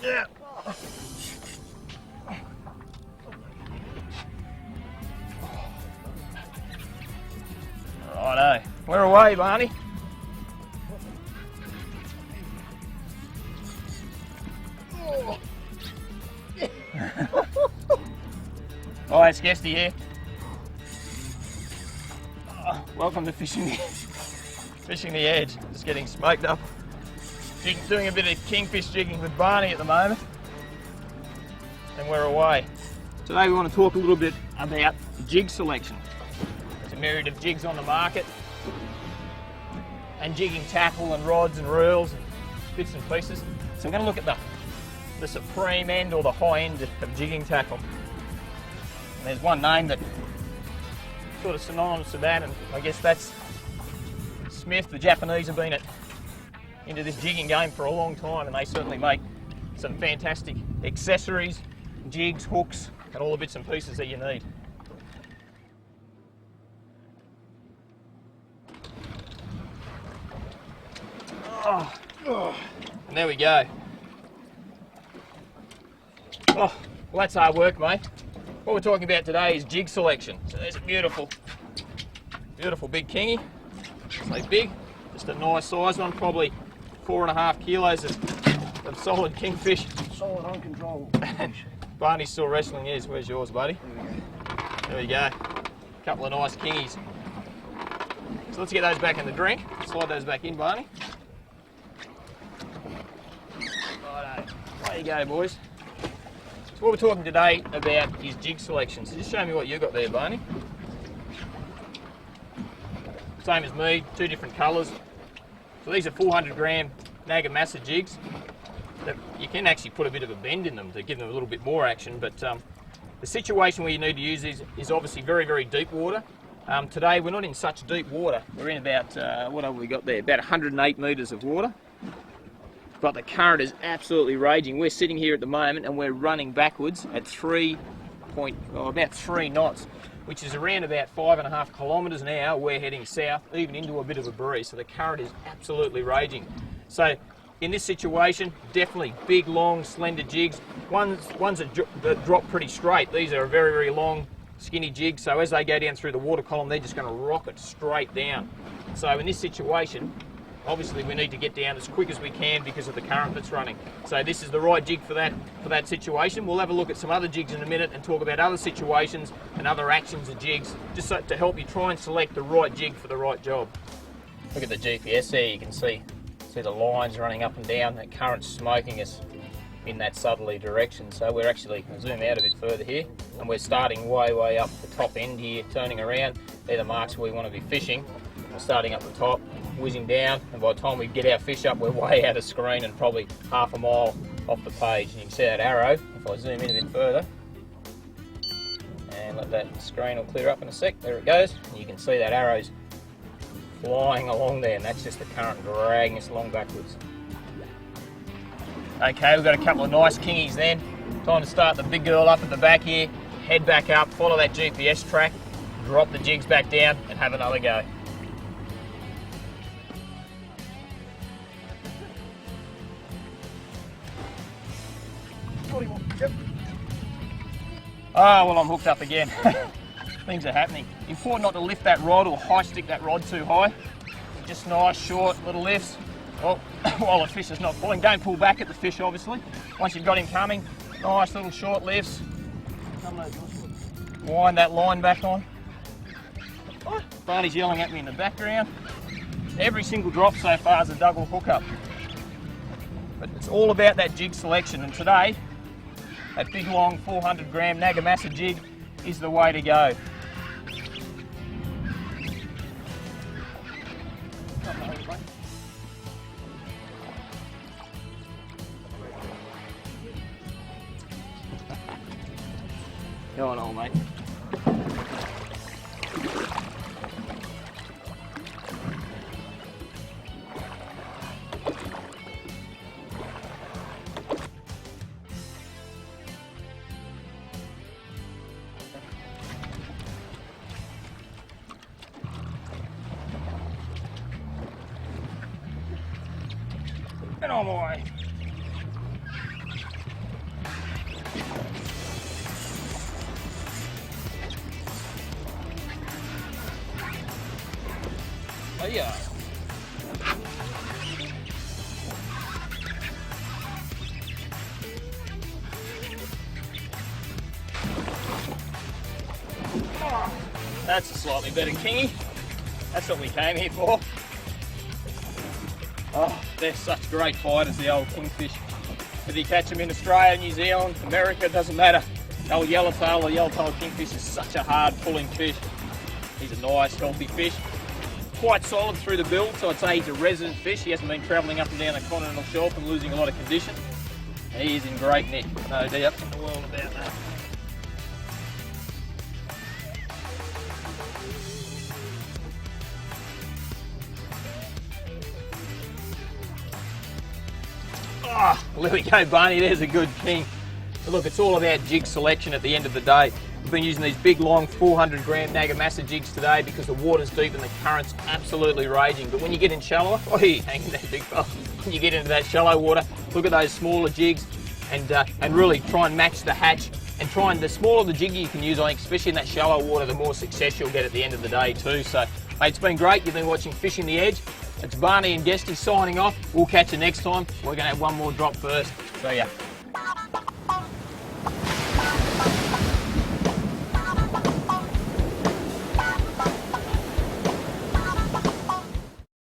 Yeah. Righto. We're away, Barney. Oh, it's Guesty here. Oh, welcome to fishing the edge. Just getting smoked up. Doing a bit of kingfish jigging with Barney at the moment. And we're away. Today we want to talk a little bit about jig selection. There's a myriad of jigs on the market. And jigging tackle and rods and reels and bits and pieces. So we're going to look at the supreme end or the high end of jigging tackle. And there's one name that sort of synonymous with that, and I guess that's Smith. The Japanese have been into this jigging game for a long time, and they certainly make some fantastic accessories, jigs, hooks, and all the bits and pieces that you need. And there we go. Oh, well, that's hard work, mate. What we're talking about today is jig selection. So there's a beautiful big kingy. So big, just a nice size one, probably 4.5 kilos of solid kingfish. Solid, uncontrollable. Barney's still wrestling his. Where's yours, buddy? There we go. Couple of nice kingies. So let's get those back in the drink. Slide those back in, Barney. Righto. There you go, boys. So what we're talking today about is jig selection. So just show me what you got there, Barney. Same as me, two different colours. So these are 400 gram Nagamasa jigs. You can actually put a bit of a bend in them to give them a little bit more action, but the situation where you need to use these is obviously very, very deep water. Today we're not in such deep water. We're in about, what have we got there? About 108 metres of water. But the current is absolutely raging. We're sitting here at the moment and we're running backwards at about 3 knots, which is around about 5.5 kilometres an hour. We're heading south, even into a bit of a breeze. So the current is absolutely raging. So in this situation, definitely big, long, slender jigs. Ones that drop pretty straight. These are a very, very long, skinny jig. So as they go down through the water column, they're just going to rocket straight down. So in this situation, obviously we need to get down as quick as we can because of the current that's running. So this is the right jig for that situation. We'll have a look at some other jigs in a minute and talk about other situations and other actions of jigs, just so, to help you try and select the right jig for the right job. Look at the GPS there, you can see the lines running up and down, that current's smoking us in that southerly direction. So we're actually going to zoom out a bit further here, and we're starting way up the top end here, turning around. They're the marks where we want to be fishing. We're starting up the top, whizzing down, and by the time we get our fish up, we're way out of screen and probably half a mile off the page. And you can see that arrow, if I zoom in a bit further, and let that screen will clear up in a sec, there it goes. And you can see that arrow's flying along there, and that's just the current dragging us along backwards. Okay, we've got a couple of nice kingies then. Time to start the big girl up at the back here, head back up, follow that GPS track, drop the jigs back down, and have another go. Oh, well, I'm hooked up again. Things are happening. Important not to lift that rod or high stick that rod too high. Just nice, short little lifts. Well, while the fish is not pulling, don't pull back at the fish, obviously. Once you've got him coming, nice little short lifts. Wind that line back on. Oh, Barney's yelling at me in the background. Every single drop so far is a double hookup. But it's all about that jig selection, and today, that big long 400 gram Nagamasa jig is the way to go. Go on, old mate. Get on my way. Yeah. That's a slightly better kingy. That's what we came here for. Oh, they're such great fighters, the old kingfish. Whether you catch them in Australia, New Zealand, America, it doesn't matter. The old yellowtail or yellowtail kingfish is such a hard pulling fish. He's a nice, healthy fish. Quite solid through the build, so I'd say he's a resident fish. He hasn't been travelling up and down the continental shelf and losing a lot of condition. And he is in great nick, no doubt in the world about that. Oh, well, there we go, Barney, there's a good king. But look, it's all about jig selection at the end of the day. We've been using these big, long, 400 gram Nagamassa jigs today because the water's deep and the current's absolutely raging. But when you get in shallower, oh, hang in there, big fella. When you get into that shallow water, look at those smaller jigs and really try and match the hatch. And the smaller the jig you can use, I think, especially in that shallow water, the more success you'll get at the end of the day too. So, mate, it's been great. You've been watching Fishing the Edge. It's Barney and Guesty signing off. We'll catch you next time. We're going to have one more drop first. See ya.